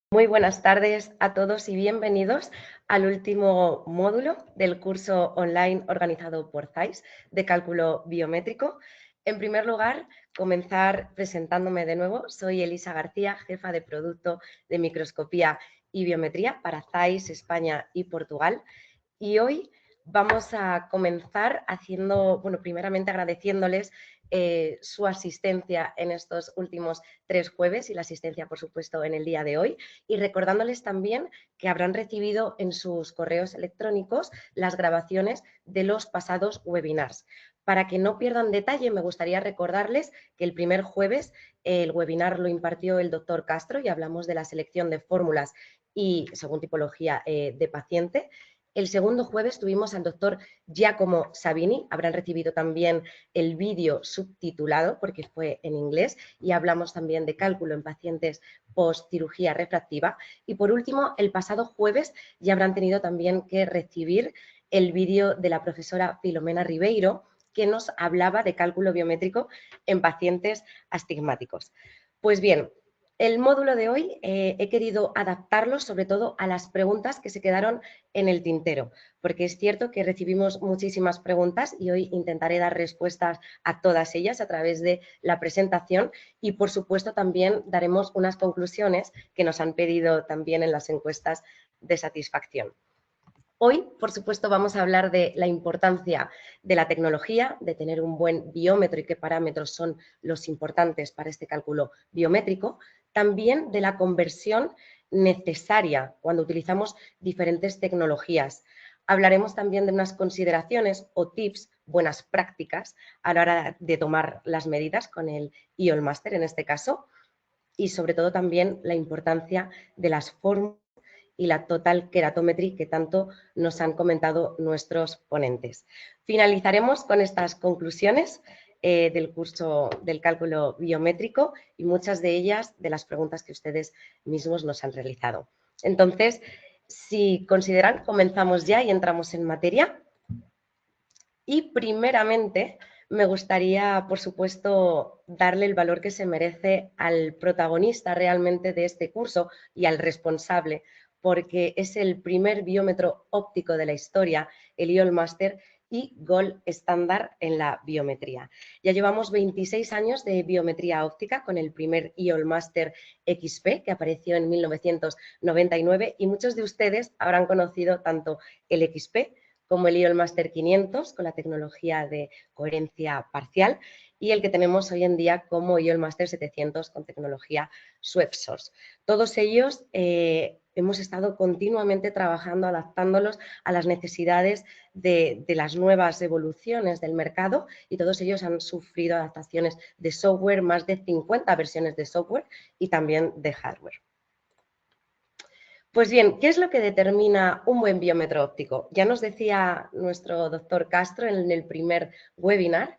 Muy buenas tardes a todos y bienvenidos al último módulo del curso online organizado por ZAIS de cálculo biométrico. En primer lugar, comenzar presentándome de nuevo. Soy Elisa García, jefa de producto de microscopía y biometría para ZAIS, España y Portugal. Y hoy vamos a comenzar primeramente agradeciéndoles su asistencia en estos últimos 3 jueves y la asistencia, por supuesto, en el día de hoy, y recordándoles también que habrán recibido en sus correos electrónicos las grabaciones de los pasados webinars. Para que no pierdan detalle, me gustaría recordarles que el primer jueves el webinar lo impartió el doctor Castro y hablamos de la selección de fórmulas y según tipología de paciente. El segundo jueves tuvimos al doctor Giacomo Sabini, habrán recibido también el vídeo subtitulado porque fue en inglés, y hablamos también de cálculo en pacientes post cirugía refractiva. Y por último, el pasado jueves ya habrán tenido también que recibir el vídeo de la profesora Filomena Ribeiro, que nos hablaba de cálculo biométrico en pacientes astigmáticos. Pues bien, el módulo de hoy he querido adaptarlo sobre todo a las preguntas que se quedaron en el tintero, porque es cierto que recibimos muchísimas preguntas y hoy intentaré dar respuestas a todas ellas a través de la presentación, y por supuesto también daremos unas conclusiones que nos han pedido también en las encuestas de satisfacción. Hoy, por supuesto, vamos a hablar de la importancia de la tecnología, de tener un buen biómetro y qué parámetros son los importantes para este cálculo biométrico, también de la conversión necesaria cuando utilizamos diferentes tecnologías. Hablaremos también de unas consideraciones o tips, buenas prácticas a la hora de tomar las medidas con el IOL Master en este caso, y sobre todo también la importancia de las fórmulas y la Total Keratometry que tanto nos han comentado nuestros ponentes. Finalizaremos con estas conclusiones del curso del cálculo biométrico y muchas de ellas de las preguntas que ustedes mismos nos han realizado. Entonces, si consideran, comenzamos ya y entramos en materia. Y primeramente me gustaría, por supuesto, darle el valor que se merece al protagonista realmente de este curso y al responsable, porque es el primer biómetro óptico de la historia, el IOL Master y Gold estándar en la biometría. Ya llevamos 26 años de biometría óptica con el primer IOL Master XP, que apareció en 1999, y muchos de ustedes habrán conocido tanto el XP como el IOL Master 500 con la tecnología de coherencia parcial, y el que tenemos hoy en día como IOL Master 700 con tecnología SwepSource. Todos ellos hemos estado continuamente trabajando, adaptándolos a las necesidades de las nuevas evoluciones del mercado, y todos ellos han sufrido adaptaciones de software, más de 50 versiones de software y también de hardware. Pues bien, ¿qué es lo que determina un buen biómetro óptico? Ya nos decía nuestro doctor Castro en el primer webinar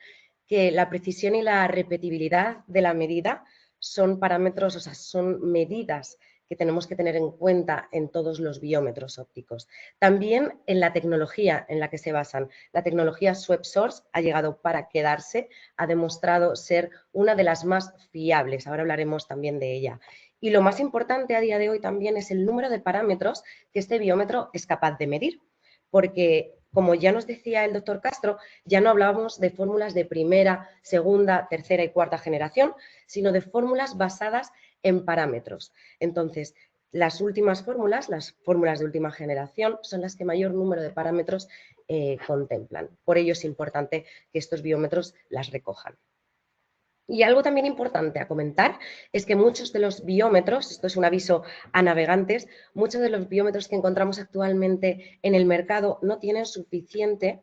que la precisión y la repetibilidad de la medida son parámetros, o sea, son medidas que tenemos que tener en cuenta en todos los biómetros ópticos. También en la tecnología en la que se basan. La tecnología SwepSource ha llegado para quedarse, ha demostrado ser una de las más fiables. Ahora hablaremos también de ella. Y lo más importante a día de hoy también es el número de parámetros que este biómetro es capaz de medir, porque, como ya nos decía el doctor Castro, ya no hablábamos de fórmulas de primera, segunda, tercera y cuarta generación, sino de fórmulas basadas en parámetros. Entonces, las últimas fórmulas, las fórmulas de última generación, son las que mayor número de parámetros contemplan. Por ello es importante que estos biómetros las recojan. Y algo también importante a comentar es que muchos de los biómetros, esto es un aviso a navegantes, muchos de los biómetros que encontramos actualmente en el mercado no tienen suficiente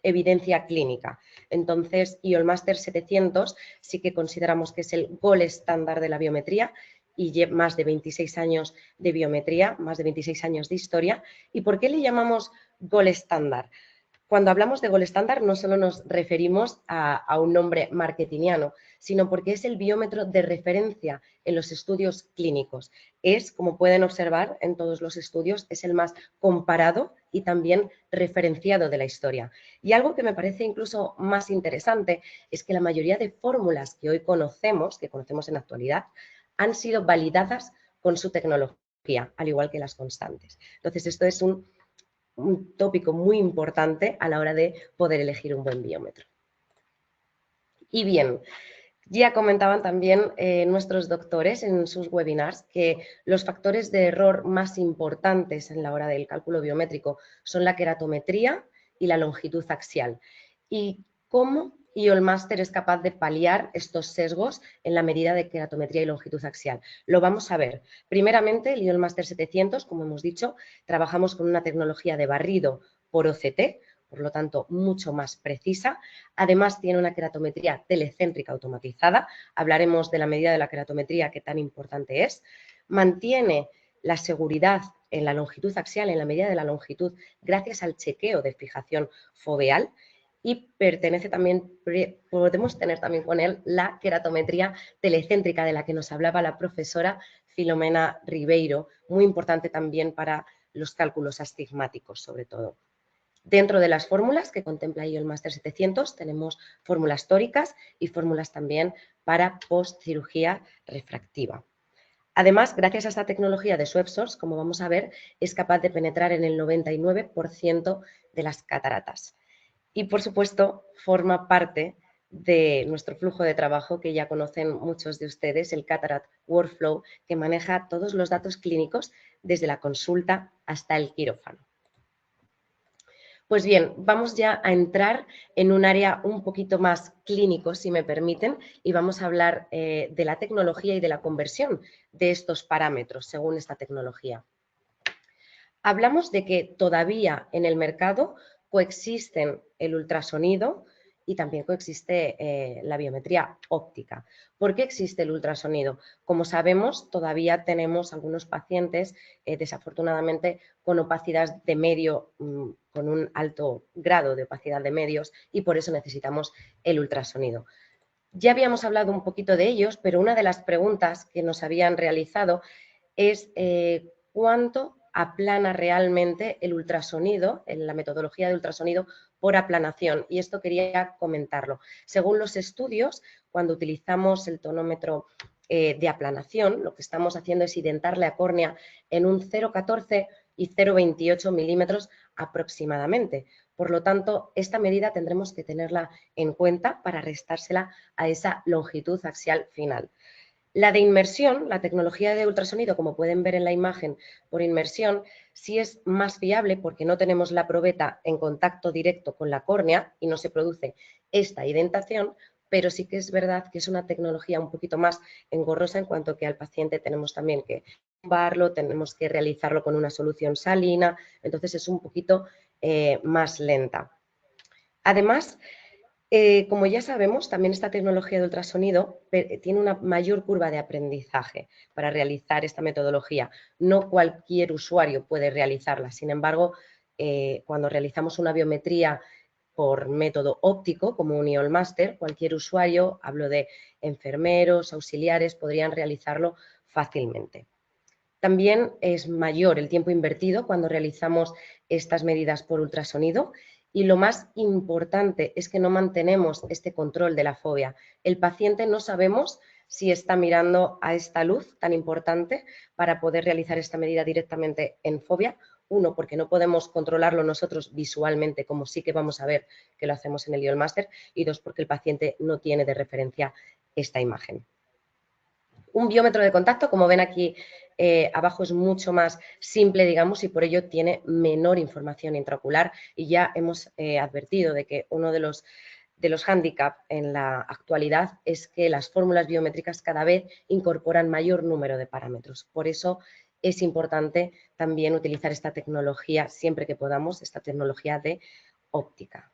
evidencia clínica. Entonces, IOL Master 700 sí que consideramos que es el gold estándar de la biometría y lleva más de 26 años de biometría, más de 26 años de historia. ¿Y por qué le llamamos gold estándar? Cuando hablamos de gold estándar no solo nos referimos a un nombre marketingiano, sino porque es el biómetro de referencia en los estudios clínicos. Es, como pueden observar en todos los estudios, es el más comparado y también referenciado de la historia. Y algo que me parece incluso más interesante es que la mayoría de fórmulas que hoy conocemos, que conocemos en la actualidad, han sido validadas con su tecnología. al igual que las constantes. Entonces, esto es un tópico muy importante a la hora de poder elegir un buen biómetro. Y bien, ya comentaban también nuestros doctores en sus webinars que los factores de error más importantes en la hora del cálculo biométrico son la queratometría y la longitud axial. Y cómo EOLMaster es capaz de paliar estos sesgos en la medida de queratometría y longitud axial. Lo vamos a ver. Primeramente, el EOLMaster 700, como hemos dicho, trabajamos con una tecnología de barrido por OCT, por lo tanto, mucho más precisa. Además, tiene una queratometría telecéntrica automatizada. Hablaremos de la medida de la queratometría, que tan importante es. Mantiene la seguridad en la longitud axial, en la medida de la longitud, gracias al chequeo de fijación foveal. Y pertenece también, podemos tener también con él la queratometría telecéntrica de la que nos hablaba la profesora Filomena Ribeiro, muy importante también para los cálculos astigmáticos, sobre todo. Dentro de las fórmulas que contempla EOLMaster 700 tenemos fórmulas tóricas y fórmulas también para postcirugía refractiva. Además, gracias a esta tecnología de SwepSource, como vamos a ver, es capaz de penetrar en el 99% de las cataratas. Y, por supuesto, forma parte de nuestro flujo de trabajo que ya conocen muchos de ustedes, el Cataract Workflow, que maneja todos los datos clínicos desde la consulta hasta el quirófano. Pues bien, vamos ya a entrar en un área un poquito más clínico, si me permiten, y vamos a hablar de la tecnología y de la conversión de estos parámetros según esta tecnología. Hablamos de que todavía en el mercado coexisten el ultrasonido y también coexiste la biometría óptica. ¿Por qué existe el ultrasonido? Como sabemos, todavía tenemos algunos pacientes, desafortunadamente, con opacidad de medio, con un alto grado de opacidad de medios, y por eso necesitamos el ultrasonido. Ya habíamos hablado un poquito de ellos, pero una de las preguntas que nos habían realizado es cuánto aplana realmente el ultrasonido, en la metodología de ultrasonido por aplanación. Y esto quería comentarlo. Según los estudios, cuando utilizamos el tonómetro de aplanación, lo que estamos haciendo es identar la córnea en un 0,14 y 0,28 milímetros aproximadamente. Por lo tanto, esta medida tendremos que tenerla en cuenta para restársela a esa longitud axial final. La de inmersión, la tecnología de ultrasonido, como pueden ver en la imagen por inmersión, sí es más fiable porque no tenemos la probeta en contacto directo con la córnea y no se produce esta identación, pero sí que es verdad que es una tecnología un poquito más engorrosa en cuanto que al paciente tenemos también que tumbarlo, tenemos que realizarlo con una solución salina, entonces es un poquito más lenta. Además, como ya sabemos, también esta tecnología de ultrasonido tiene una mayor curva de aprendizaje para realizar esta metodología. No cualquier usuario puede realizarla. Sin embargo, cuando realizamos una biometría por método óptico, como un EOLMaster, cualquier usuario, hablo de enfermeros, auxiliares, podrían realizarlo fácilmente. También es mayor el tiempo invertido cuando realizamos estas medidas por ultrasonido y lo más importante es que no mantenemos este control de la fobia. El paciente no sabemos si está mirando a esta luz tan importante para poder realizar esta medida directamente en fobia. Uno, porque no podemos controlarlo nosotros visualmente, como sí que vamos a ver que lo hacemos en el EOLMaster, y dos, porque el paciente no tiene de referencia esta imagen. Un biómetro de contacto, como ven aquí abajo, es mucho más simple, digamos, y por ello tiene menor información intraocular, y ya hemos advertido de que uno de los hándicaps en la actualidad es que las fórmulas biométricas cada vez incorporan mayor número de parámetros. Por eso es importante también utilizar esta tecnología siempre que podamos, esta tecnología de óptica.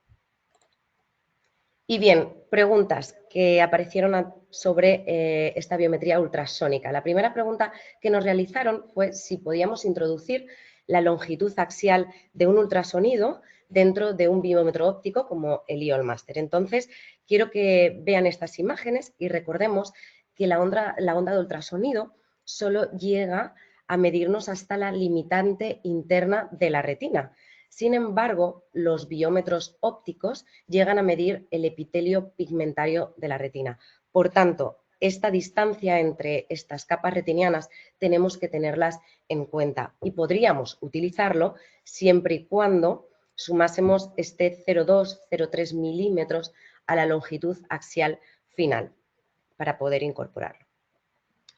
Y bien, preguntas que aparecieron sobre esta biometría ultrasónica. La primera pregunta que nos realizaron fue si podíamos introducir la longitud axial de un ultrasonido dentro de un biómetro óptico como el EOLMaster. Entonces, quiero que vean estas imágenes y recordemos que la onda de ultrasonido solo llega a medirnos hasta la limitante interna de la retina. Sin embargo, los biómetros ópticos llegan a medir el epitelio pigmentario de la retina. Por tanto, esta distancia entre estas capas retinianas tenemos que tenerlas en cuenta y podríamos utilizarlo siempre y cuando sumásemos este 0,2-0,3 milímetros a la longitud axial final para poder incorporarlo.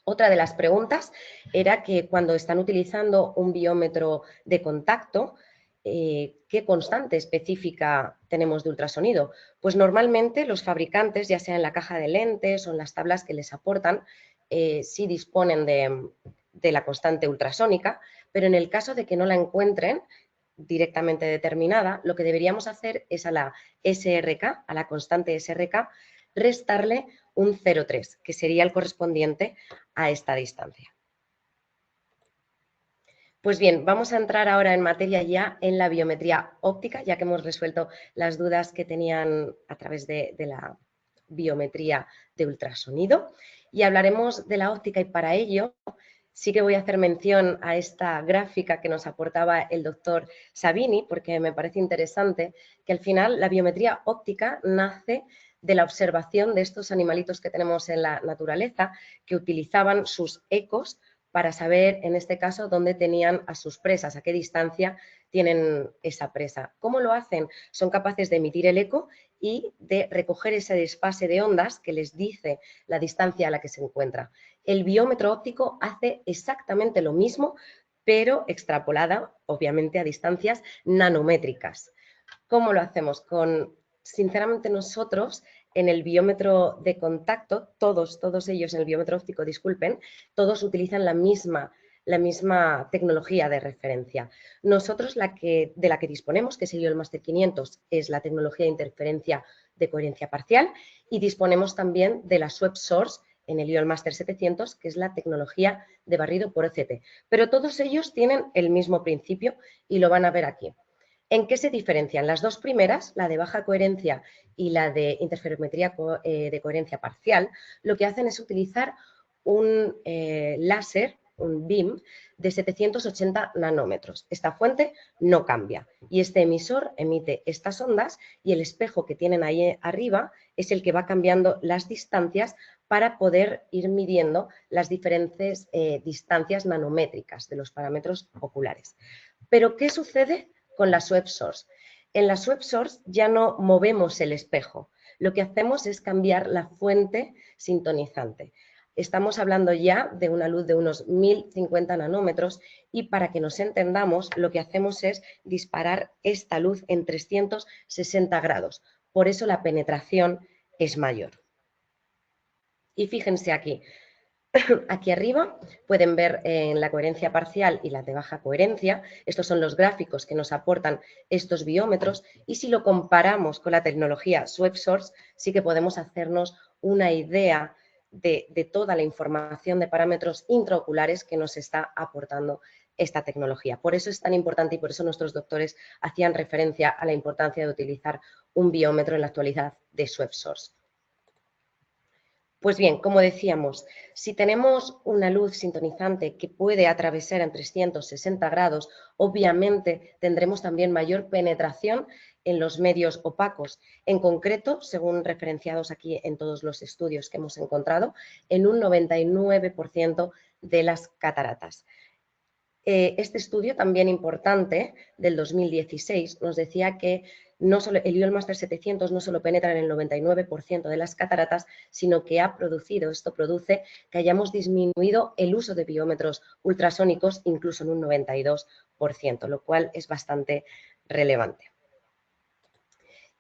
Otra de las preguntas era que cuando están utilizando un biómetro de contacto, ¿qué constante específica tenemos de ultrasonido? Pues normalmente los fabricantes, ya sea en la caja de lentes o en las tablas que les aportan, sí disponen de la constante ultrasónica, pero en el caso de que no la encuentren directamente determinada, lo que deberíamos hacer es a la SRK, a la constante SRK, restarle un 0,3, que sería el correspondiente a esta distancia. Pues bien, vamos a entrar ahora en materia ya en la biometría óptica, ya que hemos resuelto las dudas que tenían a través de la biometría de ultrasonido, y hablaremos de la óptica, y para ello sí que voy a hacer mención a esta gráfica que nos aportaba el doctor Sabini, porque me parece interesante que al final la biometría óptica nace de la observación de estos animalitos que tenemos en la naturaleza, que utilizaban sus ecos para saber, en este caso, dónde tenían a sus presas, a qué distancia tienen esa presa. ¿Cómo lo hacen? Son capaces de emitir el eco y de recoger ese desfase de ondas que les dice la distancia a la que se encuentra. El biómetro óptico hace exactamente lo mismo, pero extrapolada, obviamente, a distancias nanométricas. ¿Cómo lo hacemos? Sinceramente, nosotros en el biómetro de contacto, todos ellos en el biómetro óptico, disculpen, todos utilizan la misma tecnología de referencia. Nosotros de la que disponemos, que es el Master 500, es la tecnología de interferencia de coherencia parcial, y disponemos también de la Sweep Source en el Master 700, que es la tecnología de barrido por OCT. Pero todos ellos tienen el mismo principio y lo van a ver aquí. ¿En qué se diferencian? Las dos primeras, la de baja coherencia y la de interferometría de coherencia parcial, lo que hacen es utilizar un láser, un beam, de 780 nanómetros. Esta fuente no cambia y este emisor emite estas ondas, y el espejo que tienen ahí arriba es el que va cambiando las distancias para poder ir midiendo las diferentes distancias nanométricas de los parámetros oculares. ¿Pero qué sucede con la Sweep Source? En la Sweep Source ya no movemos el espejo, lo que hacemos es cambiar la fuente sintonizante. Estamos hablando ya de una luz de unos 1050 nanómetros, y para que nos entendamos, lo que hacemos es disparar esta luz en 360 grados. Por eso la penetración es mayor. Y fíjense aquí. Aquí arriba pueden ver en la coherencia parcial y la de baja coherencia. Estos son los gráficos que nos aportan estos biómetros, y si lo comparamos con la tecnología Sweep Source, sí que podemos hacernos una idea de toda la información de parámetros intraoculares que nos está aportando esta tecnología. Por eso es tan importante, y por eso nuestros doctores hacían referencia a la importancia de utilizar un biómetro en la actualidad de Sweep Source. Pues bien, como decíamos, si tenemos una luz sintonizante que puede atravesar en 360 grados, obviamente tendremos también mayor penetración en los medios opacos. En concreto, según referenciados aquí en todos los estudios que hemos encontrado, en un 99% de las cataratas. Este estudio, también importante, del 2016, nos decía que no solo, el Master 700 no solo penetra en el 99% de las cataratas, sino que esto produce que hayamos disminuido el uso de biómetros ultrasónicos incluso en un 92%, lo cual es bastante relevante.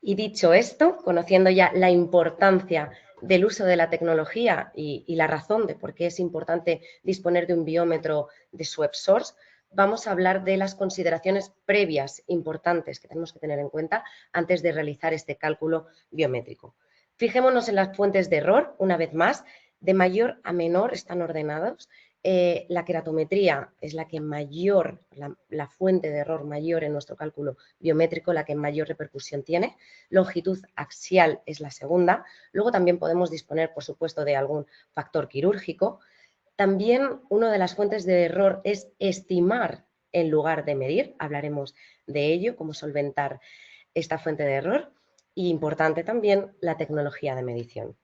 Y dicho esto, conociendo ya la importancia del uso de la tecnología y la razón de por qué es importante disponer de un biómetro de Sweep Source, vamos a hablar de las consideraciones previas importantes que tenemos que tener en cuenta antes de realizar este cálculo biométrico. Fijémonos en las fuentes de error, una vez más, de mayor a menor están ordenados. La queratometría es la que la fuente de error mayor en nuestro cálculo biométrico, la que mayor repercusión tiene. Longitud axial es la segunda. Luego también podemos disponer, por supuesto, de algún factor quirúrgico. También una de las fuentes de error es estimar en lugar de medir. Hablaremos de ello, cómo solventar esta fuente de error. Y importante también la tecnología de medición.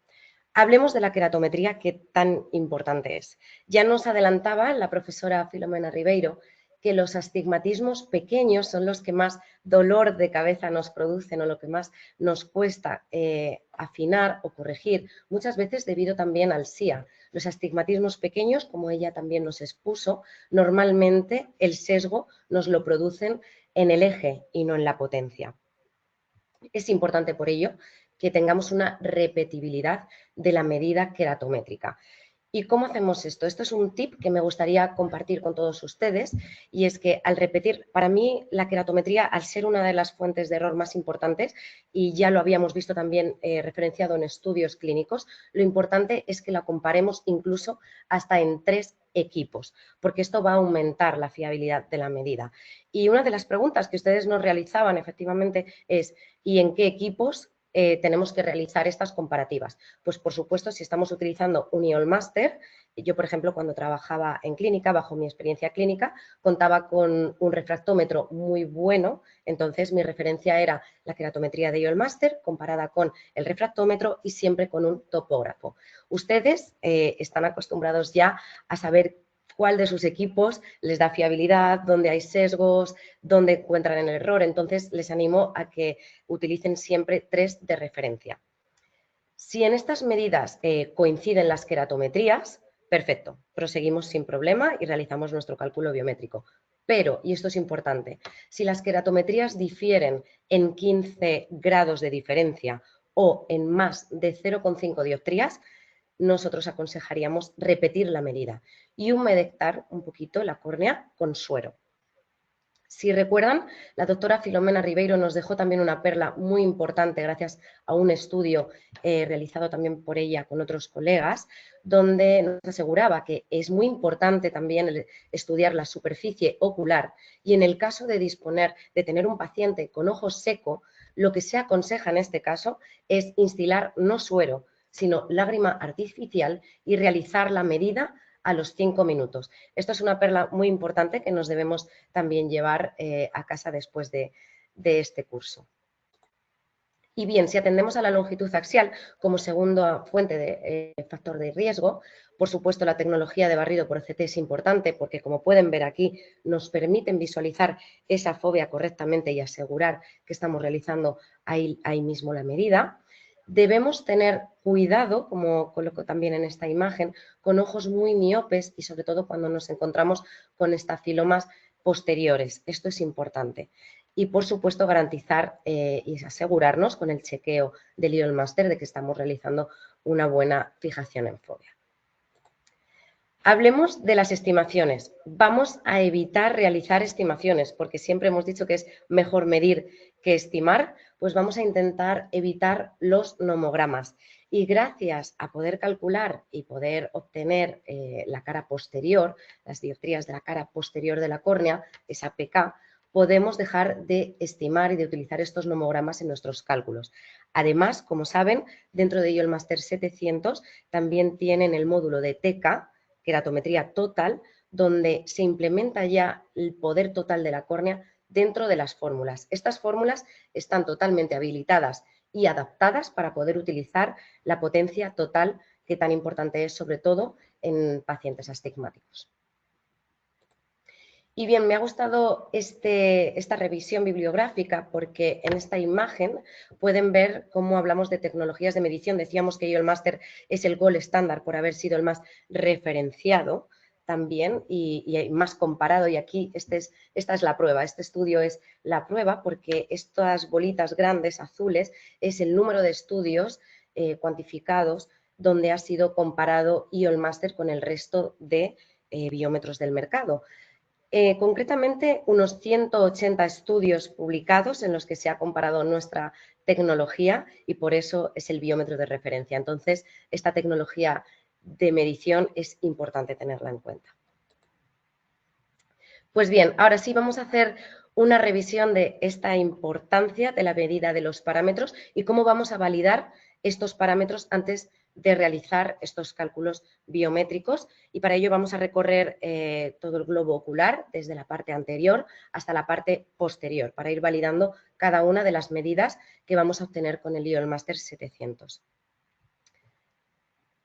Hablemos de la queratometría, que tan importante es. Ya nos adelantaba la profesora Filomena Ribeiro que los astigmatismos pequeños son los que más dolor de cabeza nos producen o lo que más nos cuesta afinar o corregir, muchas veces debido también al SIA. Los astigmatismos pequeños, como ella también nos expuso, normalmente el sesgo nos lo producen en el eje y no en la potencia. Es importante por ello que tengamos una repetibilidad de la medida queratométrica. ¿Y cómo hacemos esto? Esto es un tip que me gustaría compartir con todos ustedes y es que al repetir, para mí la queratometría, al ser una de las fuentes de error más importantes, y ya lo habíamos visto también referenciado en estudios clínicos, lo importante es que la comparemos incluso hasta en 3 equipos, porque esto va a aumentar la fiabilidad de la medida. Y una de las preguntas que ustedes nos realizaban efectivamente es ¿y en qué equipos tenemos que realizar estas comparativas? Pues por supuesto, si estamos utilizando un IOL Master, yo por ejemplo cuando trabajaba en clínica, bajo mi experiencia clínica, contaba con un refractómetro muy bueno, entonces mi referencia era la queratometría de IOL Master comparada con el refractómetro y siempre con un topógrafo. Ustedes están acostumbrados ya a saber cuál de sus equipos les da fiabilidad, dónde hay sesgos, dónde encuentran el error. Entonces, les animo a que utilicen siempre 3 de referencia. Si en estas medidas coinciden las queratometrías, perfecto, proseguimos sin problema y realizamos nuestro cálculo biométrico. Pero, y esto es importante, si las queratometrías difieren en 15 grados de diferencia o en más de 0,5 dioptrías, nosotros aconsejaríamos repetir la medida y humedectar un poquito la córnea con suero. Si recuerdan, la doctora Filomena Ribeiro nos dejó también una perla muy importante gracias a un estudio realizado también por ella con otros colegas, donde nos aseguraba que es muy importante también estudiar la superficie ocular y en el caso de disponer de tener un paciente con ojo seco, lo que se aconseja en este caso es instilar no suero, sino lágrima artificial y realizar la medida a los 5 minutos. Esto es una perla muy importante que nos debemos también llevar a casa después de este curso. Y bien, si atendemos a la longitud axial como segunda fuente de factor de riesgo, por supuesto la tecnología de barrido por ECT es importante porque, como pueden ver aquí, nos permiten visualizar esa fobia correctamente y asegurar que estamos realizando ahí mismo la medida. Debemos tener cuidado, como coloco también en esta imagen, con ojos muy miopes y sobre todo cuando nos encontramos con estafilomas posteriores. Esto es importante. Y, por supuesto, garantizar y asegurarnos con el chequeo del IOL Master de que estamos realizando una buena fijación en fobia. Hablemos de las estimaciones. Vamos a evitar realizar estimaciones porque siempre hemos dicho que es mejor medir que estimar, pues vamos a intentar evitar los nomogramas. Y gracias a poder calcular y poder obtener la cara posterior, las dioptrías de la cara posterior de la córnea, esa PK, podemos dejar de estimar y de utilizar estos nomogramas en nuestros cálculos. Además, como saben, dentro de IOL Master 700 también tienen el módulo de TK, queratometría total, donde se implementa ya el poder total de la córnea dentro de las fórmulas. Estas fórmulas están totalmente habilitadas y adaptadas para poder utilizar la potencia total que tan importante es, sobre todo en pacientes astigmáticos. Y bien, me ha gustado esta revisión bibliográfica porque en esta imagen pueden ver cómo hablamos de tecnologías de medición. Decíamos que IOL Master es el gold estándar por haber sido el más referenciado también y más comparado. Y aquí esta es la prueba, este estudio es la prueba porque estas bolitas grandes azules es el número de estudios cuantificados donde ha sido comparado IOL Master con el resto de biómetros del mercado. Concretamente, unos 180 estudios publicados en los que se ha comparado nuestra tecnología y por eso es el biómetro de referencia. Entonces, esta tecnología de medición es importante tenerla en cuenta. Pues bien, ahora sí vamos a hacer una revisión de esta importancia de la medida de los parámetros y cómo vamos a validar estos parámetros antes de realizar estos cálculos biométricos y para ello vamos a recorrer todo el globo ocular desde la parte anterior hasta la parte posterior para ir validando cada una de las medidas que vamos a obtener con el IOL Master 700.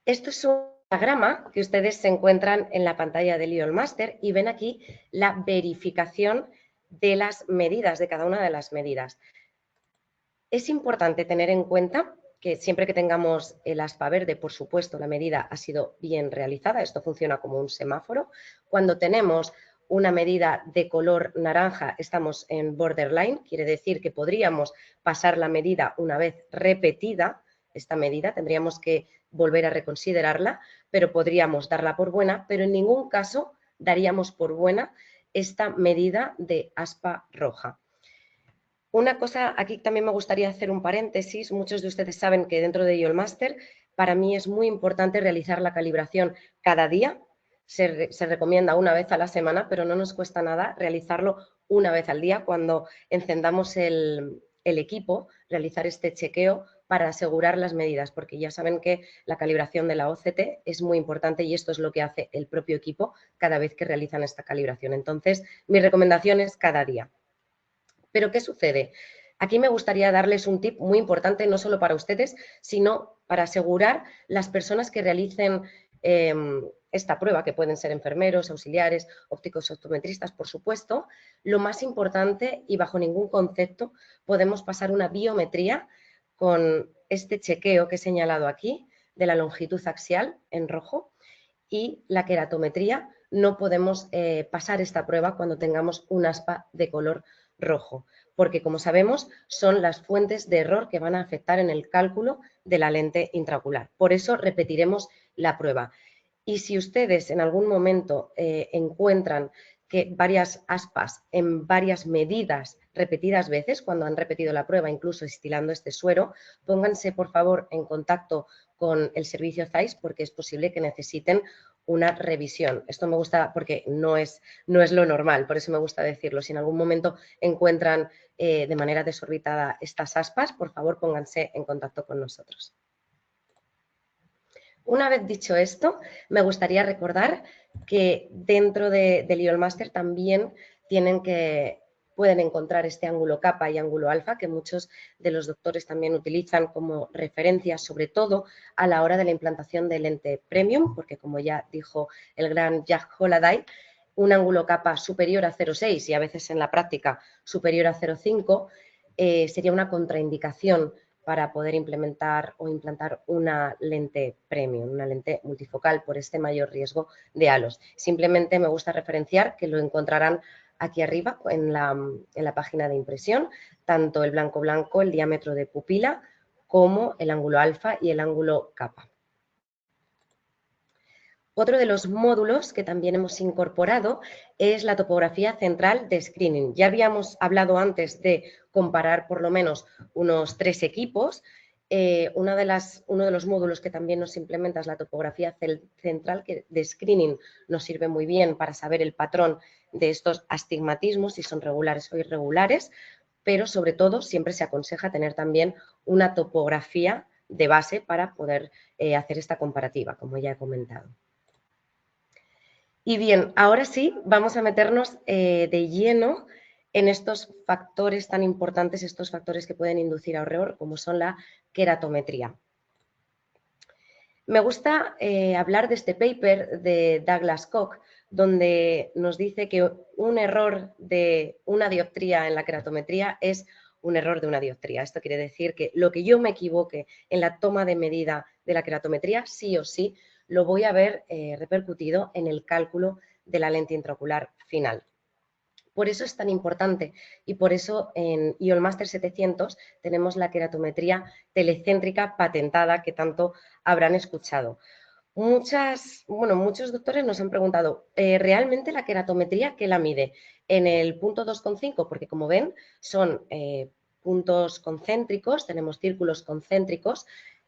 Esto es un diagrama que ustedes se encuentran en la pantalla del IOL Master y ven aquí la verificación de las medidas, de cada una de las medidas. Es importante tener en cuenta que siempre que tengamos el aspa verde, por supuesto, la medida ha sido bien realizada. Esto funciona como un semáforo. Cuando tenemos una medida de color naranja, estamos en borderline, quiere decir que podríamos pasar la medida una vez repetida. Esta medida tendríamos que volver a reconsiderarla, pero podríamos darla por buena, pero en ningún caso daríamos por buena esta medida de aspa roja. Una cosa, aquí también me gustaría hacer un paréntesis. Muchos de ustedes saben que dentro de IOL Master, para mí es muy importante realizar la calibración cada día. Se recomienda una vez a la semana, pero no nos cuesta nada realizarlo una vez al día cuando encendamos el equipo, realizar este chequeo para asegurar las medidas, porque ya saben que la calibración de la OCT es muy importante y esto es lo que hace el propio equipo cada vez que realizan esta calibración. Entonces, mi recomendación es cada día. Pero ¿qué sucede? Aquí me gustaría darles un tip muy importante, no solo para ustedes, sino para asegurar las personas que realicen esta prueba, que pueden ser enfermeros, auxiliares, ópticos, optometristas, por supuesto. Lo más importante, y bajo ningún concepto, podemos pasar una biometría con este chequeo que he señalado aquí, de la longitud axial en rojo, y la queratometría. No podemos pasar esta prueba cuando tengamos un aspa de color rojo, porque como sabemos son las fuentes de error que van a afectar en el cálculo de la lente intraocular. Por eso repetiremos la prueba. Y si ustedes en algún momento encuentran que varias aspas en varias medidas repetidas veces, cuando han repetido la prueba, incluso estilando este suero, pónganse por favor en contacto con el servicio ZEISS porque es posible que necesiten una revisión. Esto me gusta porque no es lo normal, por eso me gusta decirlo. Si en algún momento encuentran de manera desorbitada estas aspas, por favor pónganse en contacto con nosotros. Una vez dicho esto, me gustaría recordar que dentro del IOL Master también pueden encontrar este ángulo kappa y ángulo alfa, que muchos de los doctores también utilizan como referencia, sobre todo a la hora de la implantación de lente premium, porque como ya dijo el gran Jack Holliday, un ángulo kappa superior a 0,6 y a veces en la práctica superior a 0,5 sería una contraindicación para poder implementar o implantar una lente premium, una lente multifocal por este mayor riesgo de halos. Simplemente me gusta referenciar que lo encontrarán aquí arriba en la página de impresión, tanto el blanco, el diámetro de pupila, como el ángulo alfa y el ángulo kappa. Otro de los módulos que también hemos incorporado es la topografía central de screening. Ya habíamos hablado antes de comparar por lo menos unos 3 equipos. Uno de los módulos que también nos implementa es la topografía central de screening. Nos sirve muy bien para saber el patrón de estos astigmatismos, si son regulares o irregulares, pero sobre todo siempre se aconseja tener también una topografía de base para poder hacer esta comparativa, como ya he comentado. Y bien, ahora sí, vamos a meternos de lleno en estos factores tan importantes, estos factores que pueden inducir a horror, como son la queratometría. Me gusta hablar de este paper de Douglas Koch, donde nos dice que un error de una dioptría en la queratometría es un error de una dioptría. Esto quiere decir que lo que yo me equivoque en la toma de medida de la queratometría, sí o sí, lo voy a ver repercutido en el cálculo de la lente intraocular final. Por eso es tan importante y por eso en IOL Master 700 tenemos la queratometría telecéntrica patentada que tanto habrán escuchado. Muchos doctores nos han preguntado, ¿realmente la queratometría qué la mide? En el punto 2,5, porque como ven son puntos concéntricos, tenemos círculos concéntricos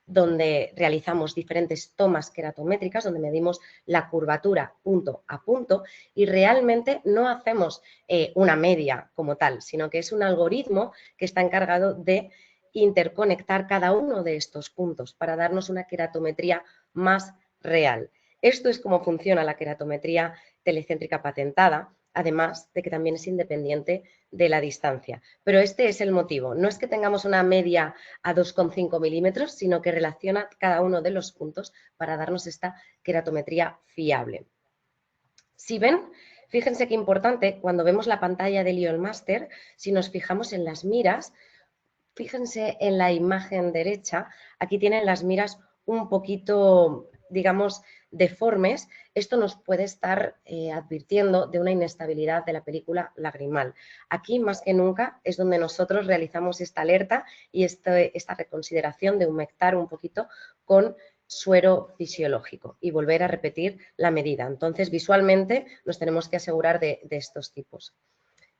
donde realizamos diferentes tomas queratométricas, donde medimos la curvatura punto a punto y realmente no hacemos una media como tal, sino que es un algoritmo que está encargado de interconectar cada uno de estos puntos para darnos una queratometría más real. Esto es cómo funciona la queratometría telecéntrica patentada. además de que también es independiente de la distancia. Pero este es el motivo. No es que tengamos una media a 2,5 milímetros, sino que relaciona cada uno de los puntos para darnos esta queratometría fiable. Si ven, fíjense qué importante, cuando vemos la pantalla del IOL Master, si nos fijamos en las miras, fíjense en la imagen derecha, aquí tienen las miras un poquito, digamos, deformes. Esto nos puede estar advirtiendo de una inestabilidad de la película lagrimal. Aquí, más que nunca, es donde nosotros realizamos esta alerta y esta reconsideración de humectar un poquito con suero fisiológico y volver a repetir la medida. Entonces, visualmente nos tenemos que asegurar de estos tipos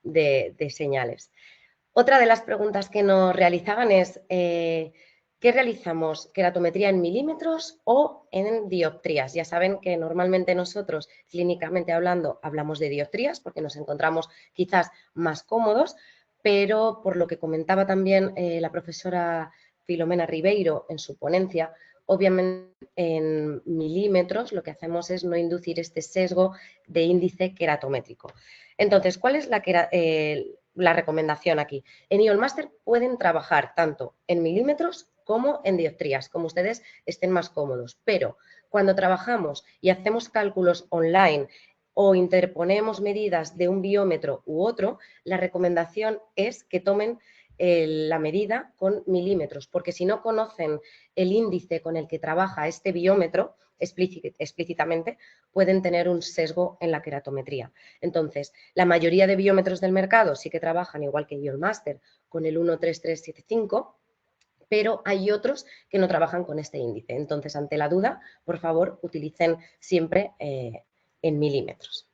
de señales. Otra de las preguntas que nos realizaban es, ¿qué realizamos? ¿Queratometría en milímetros o en dioptrías? Ya saben que normalmente nosotros, clínicamente hablando, hablamos de dioptrías porque nos encontramos quizás más cómodos, pero por lo que comentaba también la profesora Filomena Ribeiro en su ponencia, obviamente en milímetros lo que hacemos es no inducir este sesgo de índice queratométrico. Entonces, ¿cuál es la recomendación aquí? En IOL Master pueden trabajar tanto en milímetros como en dioptrías, como ustedes estén más cómodos, pero cuando trabajamos y hacemos cálculos online o interponemos medidas de un biómetro u otro, la recomendación es que tomen la medida con milímetros, porque si no conocen el índice con el que trabaja este biómetro explícitamente, pueden tener un sesgo en la queratometría. Entonces, la mayoría de biómetros del mercado sí que trabajan igual que IOL Master con el 13375, pero hay otros que no trabajan con este índice. Entonces, ante la duda, por favor, utilicen siempre en milímetros.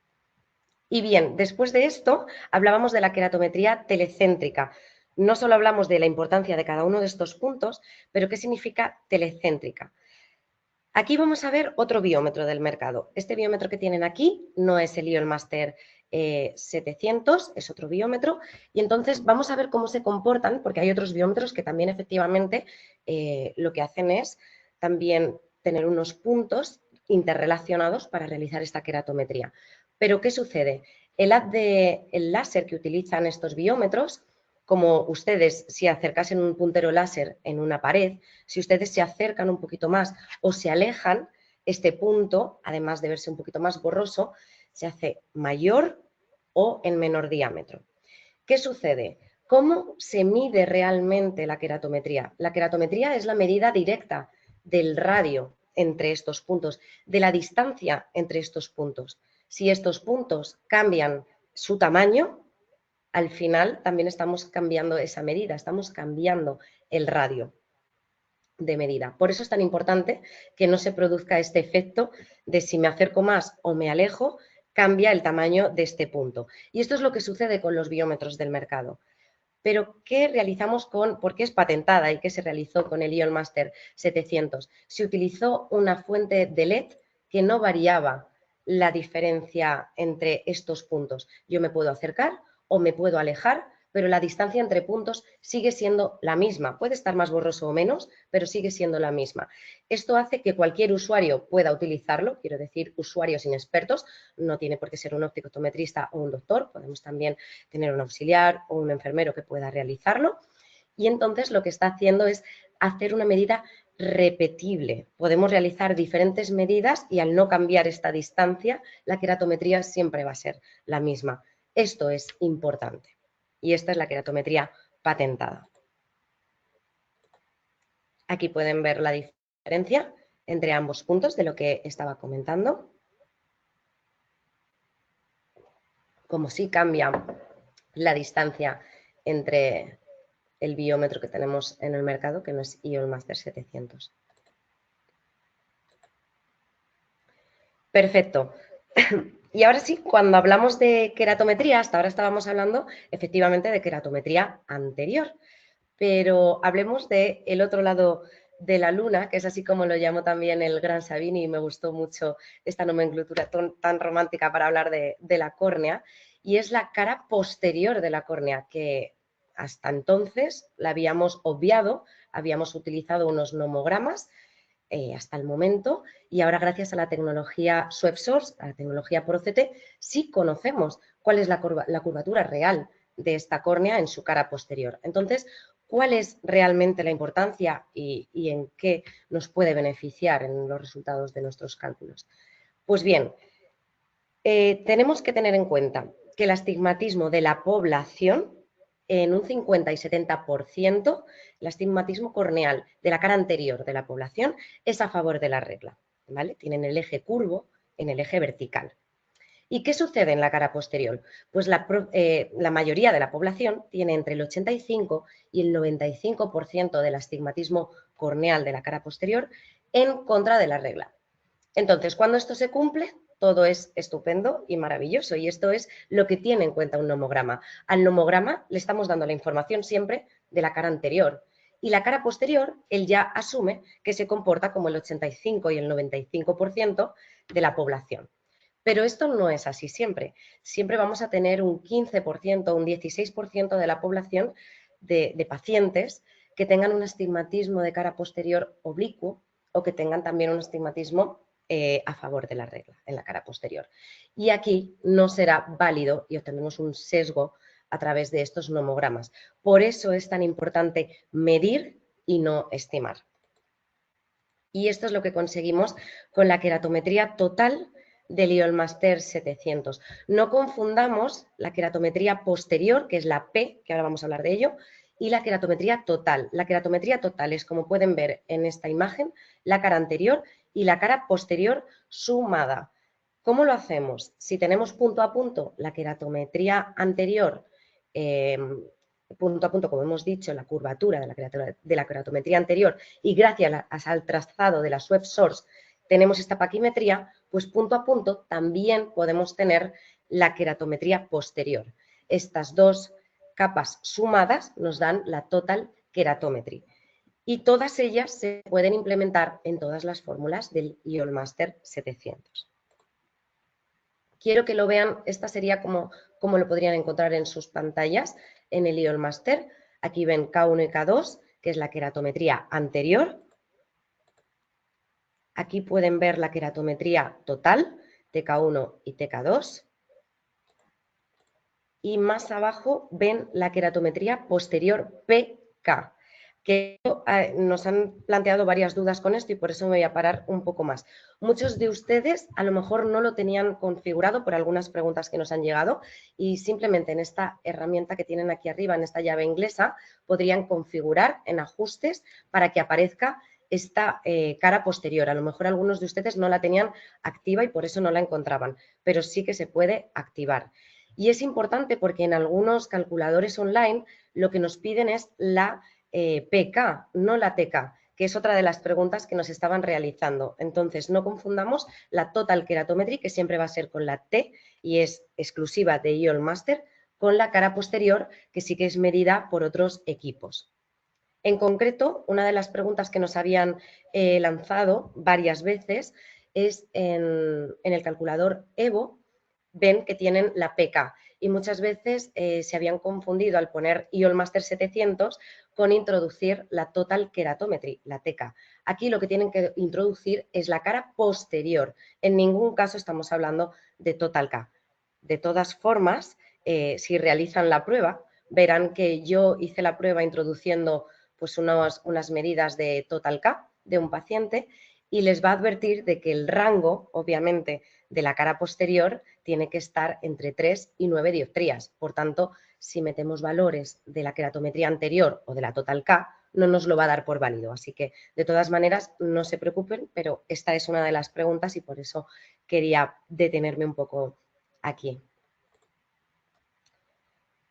Y bien, después de esto, hablábamos de la queratometría telecéntrica. No solo hablamos de la importancia de cada uno de estos puntos, pero ¿qué significa telecéntrica? Aquí vamos a ver otro biómetro del mercado. Este biómetro que tienen aquí no es el IOL Master 700, es otro biómetro. Y entonces vamos a ver cómo se comportan, porque hay otros biómetros que también efectivamente lo que hacen es también tener unos puntos interrelacionados para realizar esta queratometría. Pero ¿qué sucede? El láser que utilizan estos biómetros, como ustedes si acercasen un puntero láser en una pared, si ustedes se acercan un poquito más o se alejan, este punto, además de verse un poquito más borroso, se hace mayor o en menor diámetro. ¿Qué sucede? ¿Cómo se mide realmente la queratometría? La queratometría es la medida directa del radio entre estos puntos, de la distancia entre estos puntos. Si estos puntos cambian su tamaño, al final también estamos cambiando esa medida, estamos cambiando el radio de medida. Por eso es tan importante que no se produzca este efecto de si me acerco más o me alejo, cambia el tamaño de este punto. Y esto es lo que sucede con los biómetros del mercado. Pero, ¿qué realizamos por qué es patentada y qué se realizó con el IOL Master 700? Se utilizó una fuente de LED que no variaba la diferencia entre estos puntos. Yo me puedo acercar o me puedo alejar, pero la distancia entre puntos sigue siendo la misma. Puede estar más borroso o menos, pero sigue siendo la misma. Esto hace que cualquier usuario pueda utilizarlo, quiero decir, usuarios inexpertos, no tiene por qué ser un optometrista o un doctor, podemos también tener un auxiliar o un enfermero que pueda realizarlo. Y entonces lo que está haciendo es hacer una medida repetible. Podemos realizar diferentes medidas y al no cambiar esta distancia, la queratometría siempre va a ser la misma. Esto es importante. Y esta es la queratometría patentada. Aquí pueden ver la diferencia entre ambos puntos de lo que estaba comentando. Como sí cambia la distancia entre el biómetro que tenemos en el mercado, que no es IOL Master 700. Perfecto. Y ahora sí, cuando hablamos de queratometría, hasta ahora estábamos hablando efectivamente de queratometría anterior, pero hablemos del otro lado de la luna, que es así como lo llamó también el gran Savini, y me gustó mucho esta nomenclatura tan romántica para hablar de la córnea, y es la cara posterior de la córnea, que hasta entonces la habíamos obviado, habíamos utilizado unos nomogramas hasta el momento, y ahora gracias a la tecnología SwepSource, a la tecnología ProCT, sí conocemos cuál es la curvatura real de esta córnea en su cara posterior. Entonces, ¿cuál es realmente la importancia y en qué nos puede beneficiar en los resultados de nuestros cálculos? Pues bien, tenemos que tener en cuenta que el astigmatismo de la población, en un 50 y 70%, el astigmatismo corneal de la cara anterior de la población es a favor de la regla, ¿vale? Tienen el eje curvo en el eje vertical. ¿Y qué sucede en la cara posterior? Pues la mayoría de la población tiene entre el 85 y el 95% del astigmatismo corneal de la cara posterior en contra de la regla. Entonces, cuando esto se cumple, todo es estupendo y maravilloso, y esto es lo que tiene en cuenta un nomograma. Al nomograma le estamos dando la información siempre de la cara anterior, y la cara posterior, él ya asume que se comporta como el 85 y el 95% de la población. Pero esto no es así siempre. Siempre vamos a tener un 15%, un 16% de la población de pacientes que tengan un astigmatismo de cara posterior oblicuo o que tengan también un astigmatismo a favor de la regla en la cara posterior. Y aquí no será válido y obtenemos un sesgo a través de estos nomogramas. Por eso es tan importante medir y no estimar. Y esto es lo que conseguimos con la queratometría total del IOLMaster 700. No confundamos la queratometría posterior, que es la P, que ahora vamos a hablar de ello, y la queratometría total. La queratometría total es, como pueden ver en esta imagen, la cara anterior y la cara posterior sumada. ¿Cómo lo hacemos? Si tenemos punto a punto la queratometría anterior, punto a punto, como hemos dicho, la curvatura de la queratometría anterior, y gracias al trazado de la SwepSource tenemos esta paquimetría, pues punto a punto también podemos tener la queratometría posterior. Estas dos capas sumadas nos dan la total keratometry. Y todas ellas se pueden implementar en todas las fórmulas del IOLMaster 700. Quiero que lo vean, esta sería como lo podrían encontrar en sus pantallas en el IOLMaster. Aquí ven K1 y K2, que es la queratometría anterior. Aquí pueden ver la queratometría total, TK1 y TK2. Y más abajo ven la queratometría posterior PK, que nos han planteado varias dudas con esto y por eso me voy a parar un poco más. Muchos de ustedes a lo mejor no lo tenían configurado por algunas preguntas que nos han llegado y simplemente en esta herramienta que tienen aquí arriba, en esta llave inglesa, podrían configurar en ajustes para que aparezca esta cara posterior. A lo mejor algunos de ustedes no la tenían activa y por eso no la encontraban, pero sí que se puede activar. Y es importante porque en algunos calculadores online lo que nos piden es la PK, no la TK, que es otra de las preguntas que nos estaban realizando. Entonces, no confundamos la Total Keratometry, que siempre va a ser con la T y es exclusiva de IOLMaster, con la cara posterior, que sí que es medida por otros equipos. En concreto, una de las preguntas que nos habían lanzado varias veces es en el calculador EVO, ven que tienen la PK y muchas veces se habían confundido al poner IOLMaster 700 con introducir la Total Keratometry, la TK. Aquí lo que tienen que introducir es la cara posterior. En ningún caso estamos hablando de Total K. De todas formas, si realizan la prueba, verán que yo hice la prueba introduciendo pues unas medidas de Total K de un paciente y les va a advertir de que el rango, obviamente, de la cara posterior tiene que estar entre 3 y 9 dioptrías. Por tanto, si metemos valores de la queratometría anterior o de la Total K, no nos lo va a dar por válido. Así que, de todas maneras, no se preocupen, pero esta es una de las preguntas y por eso quería detenerme un poco aquí.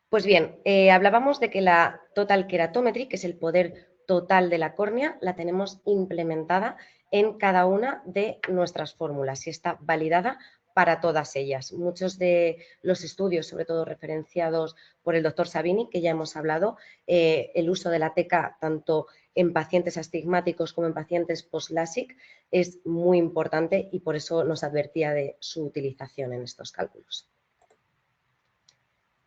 Pues bien, hablábamos de que la Total Keratometry, que es el poder total de la córnea, la tenemos implementada en cada una de nuestras fórmulas y está validada para todas ellas. Muchos de los estudios, sobre todo referenciados por el doctor Sabini, que ya hemos hablado, el uso de la TK tanto en pacientes astigmáticos como en pacientes post-LASIK es muy importante y por eso nos advertía de su utilización en estos cálculos.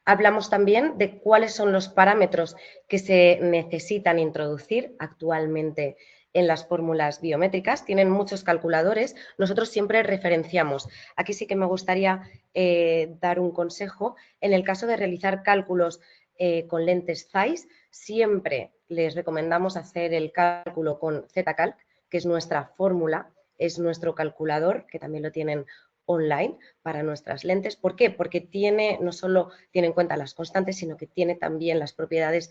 Hablamos también de cuáles son los parámetros que se necesitan introducir actualmente en las fórmulas biométricas, tienen muchos calculadores, nosotros siempre referenciamos. Aquí sí que me gustaría dar un consejo. En el caso de realizar cálculos con lentes Zeiss, siempre les recomendamos hacer el cálculo con Zcalc, que es nuestra fórmula, es nuestro calculador, que también lo tienen online para nuestras lentes. ¿Por qué? Porque no solo tiene en cuenta las constantes, sino que tiene también las propiedades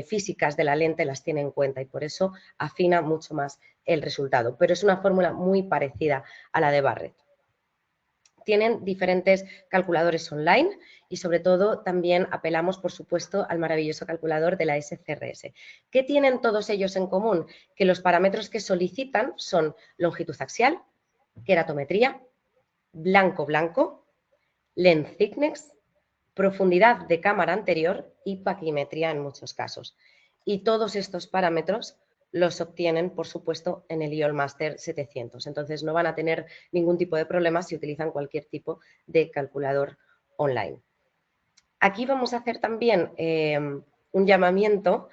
físicas de la lente, las tiene en cuenta y por eso afina mucho más el resultado. Pero es una fórmula muy parecida a la de Barrett. Tienen diferentes calculadores online y sobre todo también apelamos, por supuesto, al maravilloso calculador de la SCRS. ¿Qué tienen todos ellos en común? Que los parámetros que solicitan son longitud axial, queratometría, blanco-blanco, lens thickness, profundidad de cámara anterior y paquimetría en muchos casos. Y todos estos parámetros los obtienen, por supuesto, en el IOL Master 700. Entonces, no van a tener ningún tipo de problema si utilizan cualquier tipo de calculador online. Aquí vamos a hacer también un llamamiento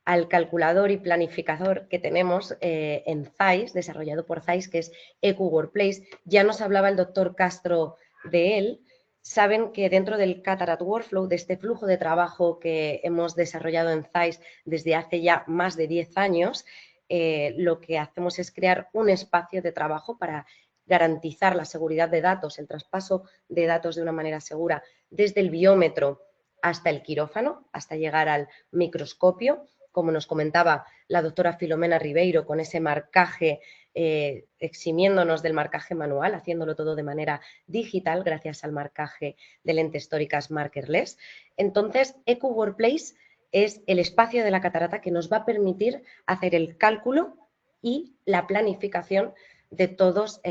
al calculador y planificador que tenemos en Zeiss, desarrollado por Zeiss, que es EQ Workplace. Ya nos hablaba el doctor Castro de él. Saben que dentro del Cataract Workflow, de este flujo de trabajo que hemos desarrollado en Zeiss desde hace ya más de 10 años, lo que hacemos es crear un espacio de trabajo para garantizar la seguridad de datos, el traspaso de datos de una manera segura desde el biómetro hasta el quirófano, hasta llegar al microscopio, como nos comentaba la doctora Filomena Ribeiro, con ese marcaje, eximiéndonos del marcaje manual, haciéndolo todo de manera digital gracias al marcaje de lentes tóricas markerless. Entonces, EQ Workplace es el espacio de la catarata que nos va a permitir hacer el cálculo y la planificación de todas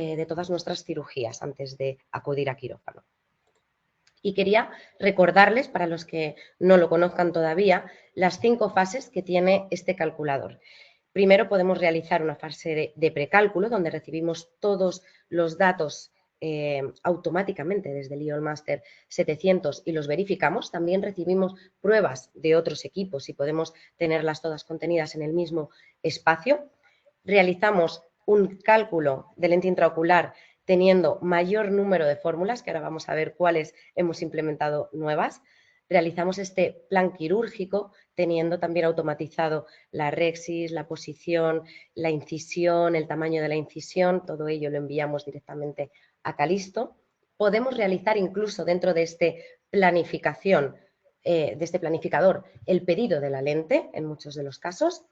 nuestras cirugías antes de acudir a quirófano. Y quería recordarles, para los que no lo conozcan todavía, las 5 fases que tiene este calculador. Primero podemos realizar una fase de precálculo, donde recibimos todos los datos automáticamente desde el IOL Master 700 y los verificamos. También recibimos pruebas de otros equipos y podemos tenerlas todas contenidas en el mismo espacio. Realizamos un cálculo de lente intraocular teniendo mayor número de fórmulas, que ahora vamos a ver cuáles hemos implementado nuevas. Realizamos este plan quirúrgico teniendo también automatizado la rexis, la posición, la incisión, el tamaño de la incisión, todo ello lo enviamos directamente a Calisto. Podemos realizar incluso dentro de este planificador, el pedido de la lente en muchos de los casos.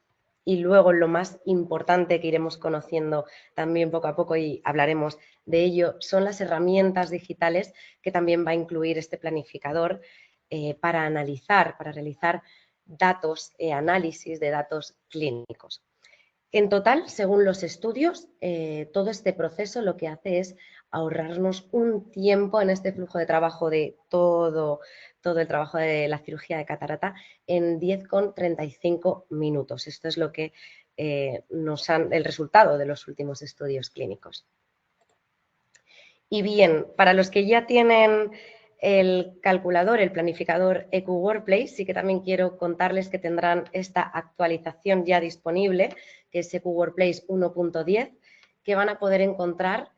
Y luego lo más importante que iremos conociendo también poco a poco y hablaremos de ello son las herramientas digitales que también va a incluir este planificador para analizar, para realizar datos, análisis de datos clínicos. En total, según los estudios, todo este proceso lo que hace es ahorrarnos un tiempo en este flujo de trabajo de todo el trabajo de la cirugía de catarata en 10,35 minutos. Esto es lo que el resultado de los últimos estudios clínicos. Y bien, para los que ya tienen el calculador, el planificador EQ Workplace, sí que también quiero contarles que tendrán esta actualización ya disponible, que es EQ Workplace 1.10, que van a poder encontrar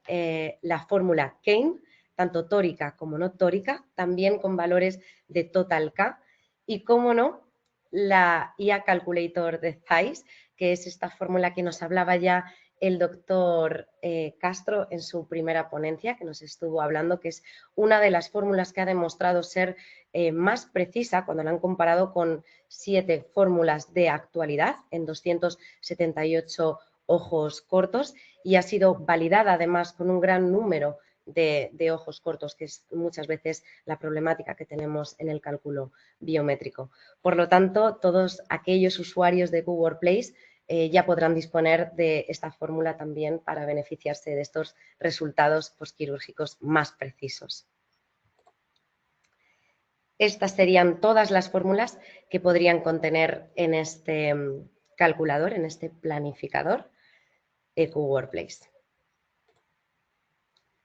la fórmula Kane, tanto tórica como no tórica, también con valores de Total K, y cómo no, la IA Calculator de Zeiss, que es esta fórmula que nos hablaba ya el doctor Castro en su primera ponencia, que nos estuvo hablando, que es una de las fórmulas que ha demostrado ser más precisa cuando la han comparado con 7 fórmulas de actualidad en 278 ojos cortos y ha sido validada además con un gran número de ojos cortos, que es muchas veces la problemática que tenemos en el cálculo biométrico. Por lo tanto, todos aquellos usuarios de EQ Workplace ya podrán disponer de esta fórmula también para beneficiarse de estos resultados postquirúrgicos más precisos. Estas serían todas las fórmulas que podrían contener en este calculador, en este planificador EQ Workplace.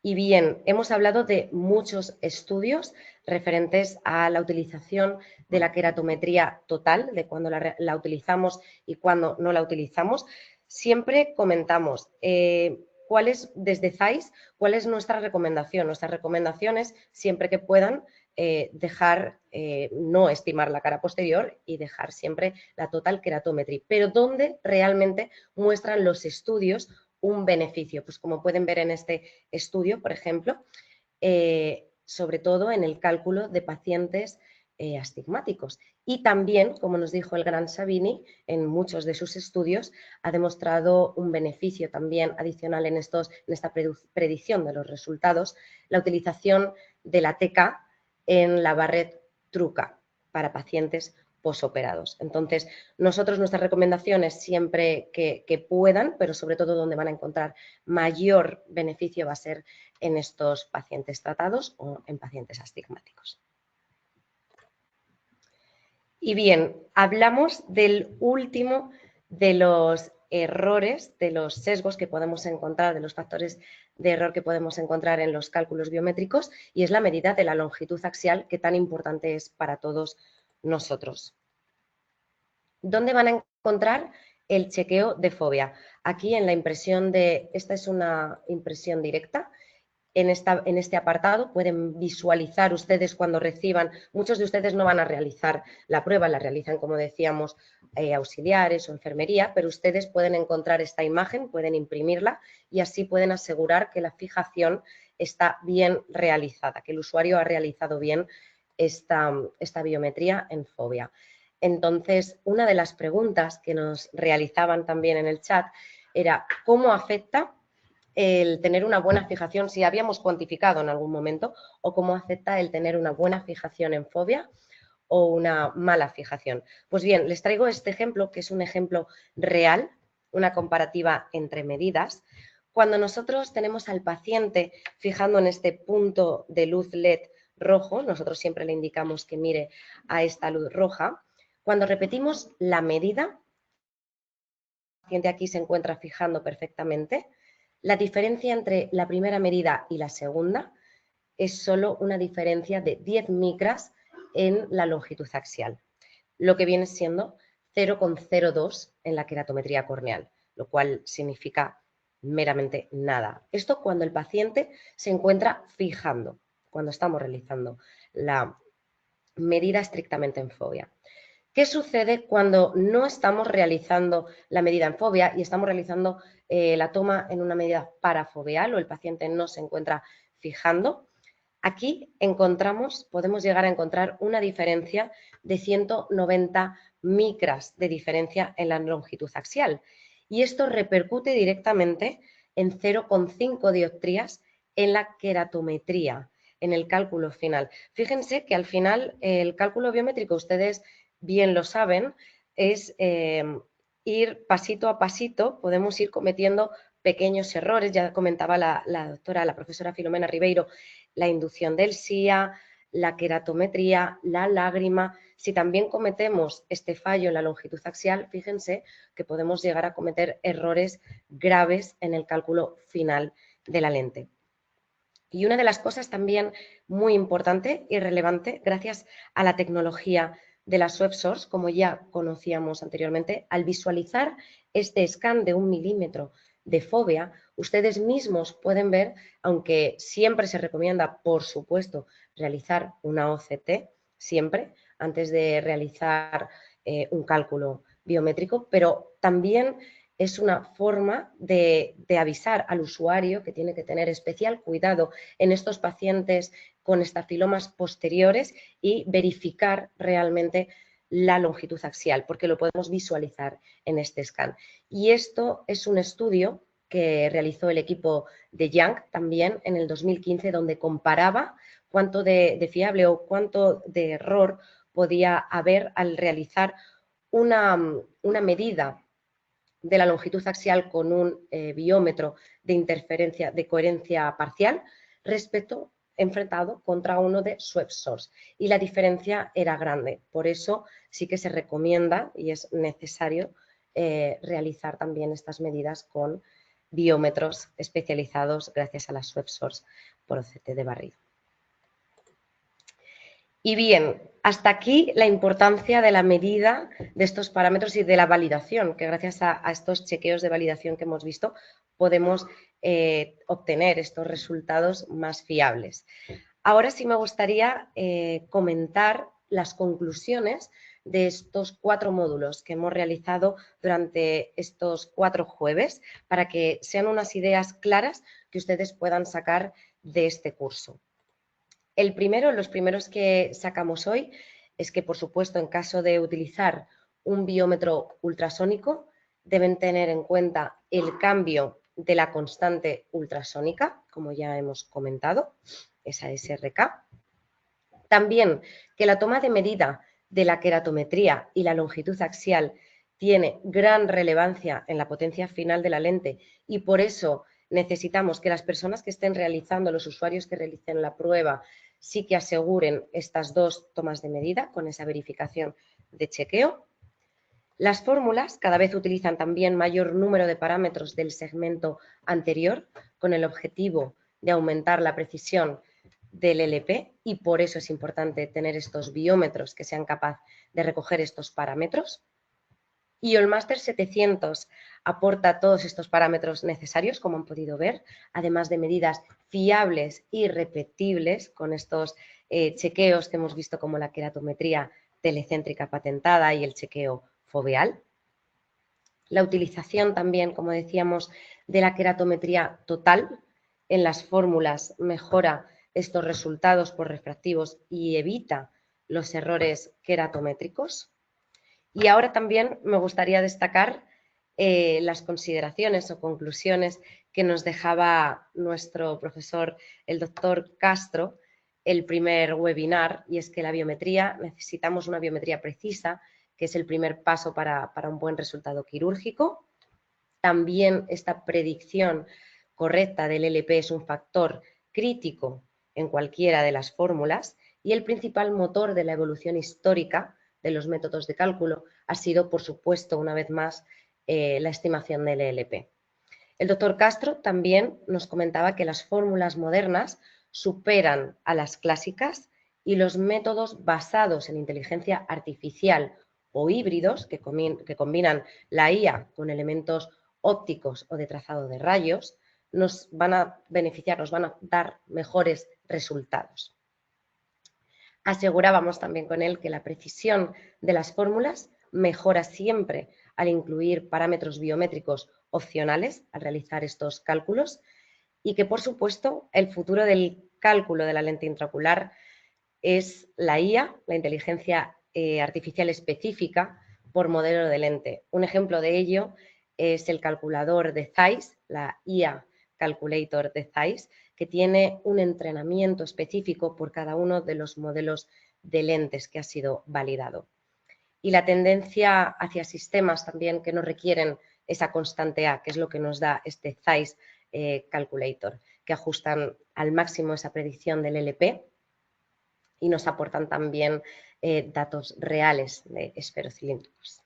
Y bien, hemos hablado de muchos estudios referentes a la utilización de la queratometría total, de cuando la utilizamos y cuando no la utilizamos. siempre comentamos desde ZAIS, cuál es nuestra recomendación. Nuestra recomendación es, siempre que puedan, dejar, no estimar la cara posterior y dejar siempre la total keratometry, pero donde realmente muestran los estudios un beneficio. Pues como pueden ver en este estudio, por ejemplo, sobre todo en el cálculo de pacientes astigmáticos. Y también, como nos dijo el gran Sabini, en muchos de sus estudios ha demostrado un beneficio también adicional en esta predicción de los resultados, la utilización de la TK en la Barrett-Truca para pacientes posoperados. Entonces, nuestras recomendaciones siempre que puedan, pero sobre todo donde van a encontrar mayor beneficio va a ser en estos pacientes tratados o en pacientes astigmáticos. Y bien, hablamos del último de los errores, de los sesgos que podemos encontrar, de los factores de error que podemos encontrar en los cálculos biométricos, y es la medida de la longitud axial, que tan importante es para todos nosotros. ¿Dónde van a encontrar el chequeo de fobia? Aquí en la impresión esta es una impresión directa. En este apartado pueden visualizar ustedes cuando reciban, muchos de ustedes no van a realizar la prueba, la realizan, como decíamos, auxiliares o enfermería, pero ustedes pueden encontrar esta imagen, pueden imprimirla y así pueden asegurar que la fijación está bien realizada, que el usuario ha realizado bien esta biometría en fobia. Entonces, una de las preguntas que nos realizaban también en el chat era ¿cómo afecta el tener una buena fijación, si habíamos cuantificado en algún momento, o cómo afecta el tener una buena fijación en fobia o una mala fijación? Pues bien, les traigo este ejemplo, que es un ejemplo real, una comparativa entre medidas. Cuando nosotros tenemos al paciente fijando en este punto de luz LED rojo, nosotros siempre le indicamos que mire a esta luz roja. Cuando repetimos la medida, el paciente aquí se encuentra fijando perfectamente. La diferencia entre la primera medida y la segunda es solo una diferencia de 10 micras en la longitud axial, lo que viene siendo 0,02 en la queratometría corneal, lo cual significa meramente nada. Esto cuando el paciente se encuentra fijando, cuando estamos realizando la medida estrictamente en fobia. ¿Qué sucede cuando no estamos realizando la medida en fobia y estamos realizando la toma en una medida parafoveal o el paciente no se encuentra fijando? Aquí podemos llegar a encontrar una diferencia de 190 micras de diferencia en la longitud axial. Y esto repercute directamente en 0,5 dioptrías en la queratometría, en el cálculo final. Fíjense que al final el cálculo biométrico, ustedes bien lo saben, es ir pasito a pasito, podemos ir cometiendo pequeños errores. Ya comentaba la profesora Filomena Ribeiro, la inducción del SIA, la queratometría, la lágrima. Si también cometemos este fallo en la longitud axial, fíjense que podemos llegar a cometer errores graves en el cálculo final de la lente. Y una de las cosas también muy importante y relevante, gracias a la tecnología de las web source, como ya conocíamos anteriormente, al visualizar este scan de 1 milímetro de fobia, ustedes mismos pueden ver, aunque siempre se recomienda, por supuesto, realizar una OCT, siempre, antes de realizar un cálculo biométrico, pero también es una forma de avisar al usuario que tiene que tener especial cuidado en estos pacientes con estafilomas posteriores y verificar realmente la longitud axial, porque lo podemos visualizar en este scan. Y esto es un estudio que realizó el equipo de Young también en el 2015, donde comparaba cuánto de fiable o cuánto de error podía haber al realizar una medida de la longitud axial con un biómetro de interferencia de coherencia parcial enfrentado contra uno de Web Source, y la diferencia era grande. Por eso sí que se recomienda y es necesario realizar también estas medidas con biómetros especializados gracias a las Web Source por OCT de barrido. Y bien, hasta aquí la importancia de la medida de estos parámetros y de la validación, que gracias a estos chequeos de validación que hemos visto podemos obtener estos resultados más fiables. Ahora sí me gustaría comentar las conclusiones de estos 4 módulos que hemos realizado durante estos 4 jueves para que sean unas ideas claras que ustedes puedan sacar de este curso. El primero, los primeros que sacamos hoy, es que, por supuesto, en caso de utilizar un biómetro ultrasónico, deben tener en cuenta el cambio de la constante ultrasónica, como ya hemos comentado, esa SRK. También que la toma de medida de la queratometría y la longitud axial tiene gran relevancia en la potencia final de la lente y por eso necesitamos que las personas que estén realizando, los usuarios que realicen la prueba, sí que aseguren estas 2 tomas de medida con esa verificación de chequeo. Las fórmulas cada vez utilizan también mayor número de parámetros del segmento anterior con el objetivo de aumentar la precisión del LP y por eso es importante tener estos biómetros que sean capaces de recoger estos parámetros. Y el Master 700 aporta todos estos parámetros necesarios, como han podido ver, además de medidas fiables y repetibles con estos chequeos que hemos visto como la queratometría telecéntrica patentada y el chequeo foveal. La utilización también, como decíamos, de la queratometría total en las fórmulas mejora estos resultados por refractivos y evita los errores queratométricos. Y ahora también me gustaría destacar las consideraciones o conclusiones que nos dejaba nuestro profesor, el doctor Castro, el primer webinar, y es que la biometría, necesitamos una biometría precisa, que es el primer paso para un buen resultado quirúrgico. También esta predicción correcta del LP es un factor crítico en cualquiera de las fórmulas y el principal motor de la evolución histórica de los métodos de cálculo ha sido, por supuesto, una vez más, la estimación del LP. El doctor Castro también nos comentaba que las fórmulas modernas superan a las clásicas y los métodos basados en inteligencia artificial o híbridos que combinan la IA con elementos ópticos o de trazado de rayos nos van a beneficiar, nos van a dar mejores resultados. Asegurábamos también con él que la precisión de las fórmulas mejora siempre al incluir parámetros biométricos opcionales al realizar estos cálculos y que, por supuesto, el futuro del cálculo de la lente intraocular es la IA, la inteligencia artificial específica por modelo de lente. Un ejemplo de ello es el calculador de Zeiss, la IA Calculator de Zeiss, que tiene un entrenamiento específico por cada uno de los modelos de lentes que ha sido validado. Y la tendencia hacia sistemas también que no requieren esa constante A, que es lo que nos da este Zeiss Calculator, que ajustan al máximo esa predicción del LP y nos aportan también datos reales de esferocilíndricos.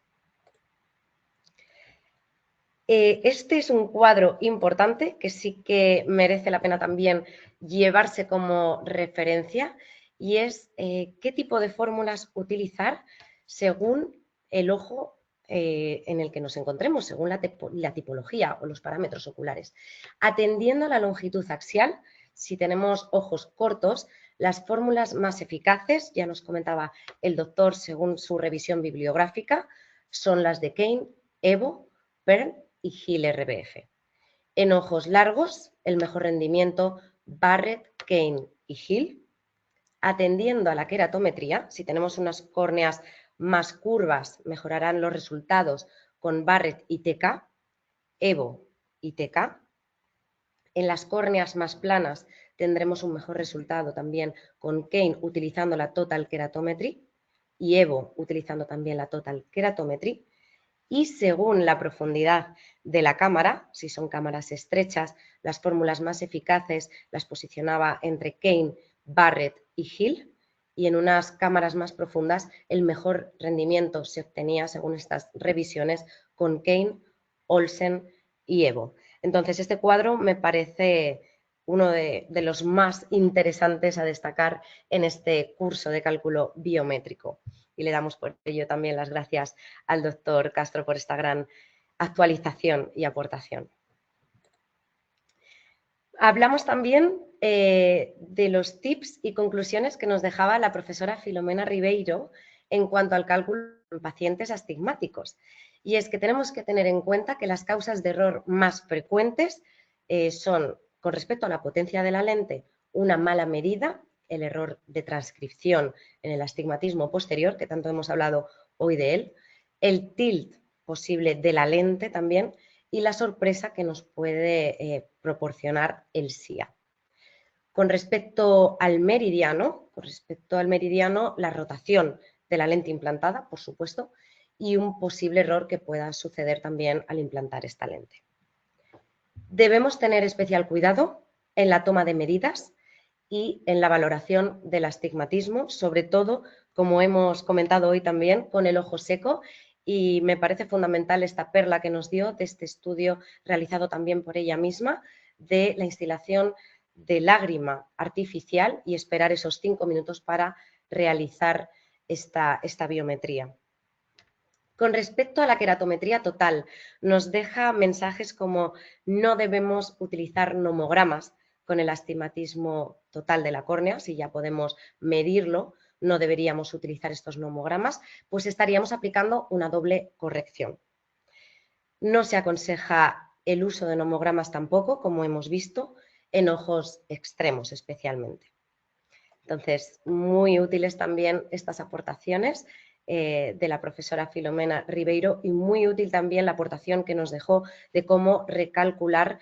Este es un cuadro importante que sí que merece la pena también llevarse como referencia y es qué tipo de fórmulas utilizar según el ojo en el que nos encontremos, según la tipología o los parámetros oculares. Atendiendo a la longitud axial, si tenemos ojos cortos, las fórmulas más eficaces, ya nos comentaba el doctor según su revisión bibliográfica, son las de Kane, Evo, Pearl y Hill RBF. En ojos largos, el mejor rendimiento Barrett, Kane y Hill. Atendiendo a la queratometría, si tenemos unas córneas más curvas, mejorarán los resultados con Barrett y TK, Evo y TK. En las córneas más planas tendremos un mejor resultado también con Kane utilizando la Total Keratometry y Evo utilizando también la Total Keratometry. Y según la profundidad de la cámara, si son cámaras estrechas, las fórmulas más eficaces las posicionaba entre Kane, Barrett y Hill, y en unas cámaras más profundas el mejor rendimiento se obtenía, según estas revisiones, con Kane, Olsen y Evo. Entonces, este cuadro me parece uno de los más interesantes a destacar en este curso de cálculo biométrico. Y le damos por ello también las gracias al doctor Castro por esta gran actualización y aportación. Hablamos también de los tips y conclusiones que nos dejaba la profesora Filomena Ribeiro en cuanto al cálculo en pacientes astigmáticos. Y es que tenemos que tener en cuenta que las causas de error más frecuentes son, con respecto a la potencia de la lente, una mala medida, el error de transcripción en el astigmatismo posterior, que tanto hemos hablado hoy de él, el tilt posible de la lente también, y la sorpresa que nos puede proporcionar el SIA. Con respecto al meridiano, la rotación de la lente implantada, por supuesto, y un posible error que pueda suceder también al implantar esta lente. Debemos tener especial cuidado en la toma de medidas y en la valoración del astigmatismo, sobre todo, como hemos comentado hoy también, con el ojo seco. Y me parece fundamental esta perla que nos dio de este estudio realizado también por ella misma de la instilación de lágrima artificial y esperar esos 5 minutos para realizar esta biometría. Con respecto a la queratometría total, nos deja mensajes como no debemos utilizar nomogramas con el astigmatismo total de la córnea, si ya podemos medirlo, no deberíamos utilizar estos nomogramas, pues estaríamos aplicando una doble corrección. No se aconseja el uso de nomogramas tampoco, como hemos visto, en ojos extremos especialmente. Entonces, muy útiles también estas aportaciones de la profesora Filomena Ribeiro y muy útil también la aportación que nos dejó de cómo recalcular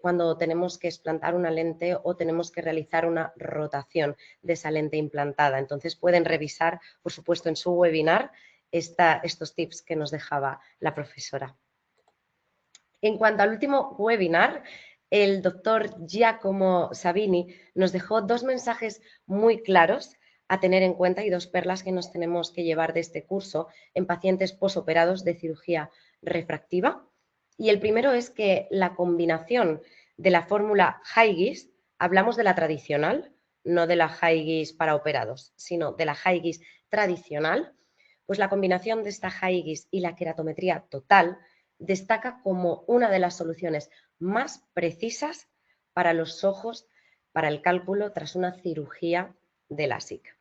cuando tenemos que explantar una lente o tenemos que realizar una rotación de esa lente implantada. Entonces pueden revisar, por supuesto, en su webinar estos tips que nos dejaba la profesora. En cuanto al último webinar, el doctor Giacomo Sabini nos dejó 2 mensajes muy claros a tener en cuenta y 2 perlas que nos tenemos que llevar de este curso en pacientes posoperados de cirugía refractiva. Y el primero es que la combinación de la fórmula Haigis, hablamos de la tradicional, no de la Haigis para operados, sino de la Haigis tradicional, pues la combinación de esta Haigis y la queratometría total destaca como una de las soluciones más precisas para los ojos, para el cálculo tras una cirugía de LASIK.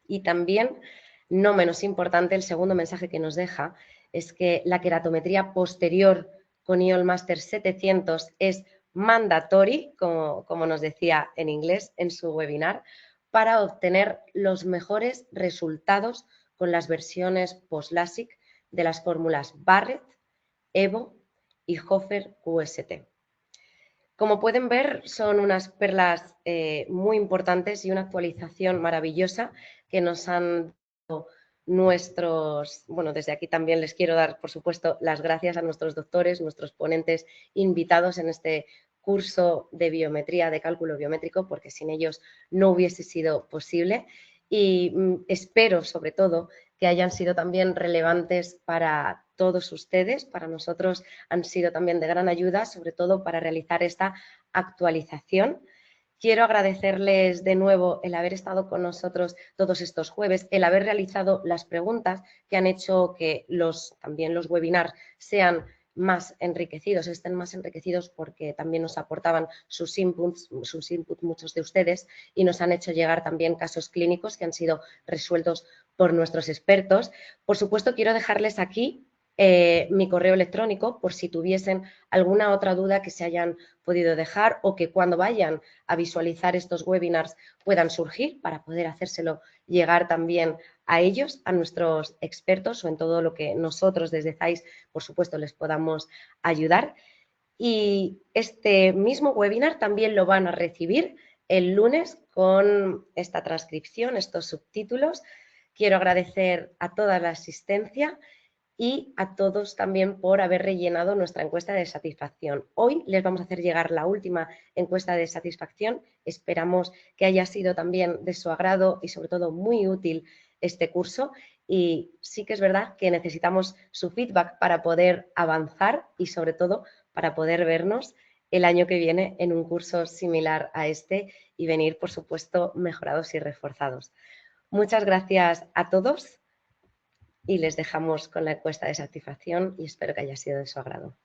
Y también, no menos importante, el segundo mensaje que nos deja es que la queratometría posterior con IOL Master 700 es mandatory, como nos decía en inglés en su webinar, para obtener los mejores resultados con las versiones post-LASIK de las fórmulas Barrett, Evo y Hofer QST. Como pueden ver, son unas perlas muy importantes y una actualización maravillosa que nos han dado desde aquí también les quiero dar, por supuesto, las gracias a nuestros doctores, nuestros ponentes invitados en este curso de biometría, de cálculo biométrico, porque sin ellos no hubiese sido posible. Y espero, sobre todo, que hayan sido también relevantes para todos ustedes. Para nosotros han sido también de gran ayuda, sobre todo para realizar esta actualización. Quiero agradecerles de nuevo el haber estado con nosotros todos estos jueves, el haber realizado las preguntas que han hecho que también los webinars sean más enriquecidos, estén más enriquecidos porque también nos aportaban sus inputs muchos de ustedes y nos han hecho llegar también casos clínicos que han sido resueltos por nuestros expertos. Por supuesto, quiero dejarles aquí mi correo electrónico por si tuviesen alguna otra duda que se hayan podido dejar o que cuando vayan a visualizar estos webinars puedan surgir para poder hacérselo llegar también a ellos, a nuestros expertos o en todo lo que nosotros desde ZEISS, por supuesto, les podamos ayudar. Y este mismo webinar también lo van a recibir el lunes con esta transcripción, estos subtítulos. Quiero agradecer a toda la asistencia y a todos también por haber rellenado nuestra encuesta de satisfacción. Hoy les vamos a hacer llegar la última encuesta de satisfacción. Esperamos que haya sido también de su agrado y sobre todo muy útil este curso. Y sí que es verdad que necesitamos su feedback para poder avanzar y sobre todo para poder vernos el año que viene en un curso similar a este y venir, por supuesto, mejorados y reforzados. Muchas gracias a todos y les dejamos con la encuesta de satisfacción y espero que haya sido de su agrado.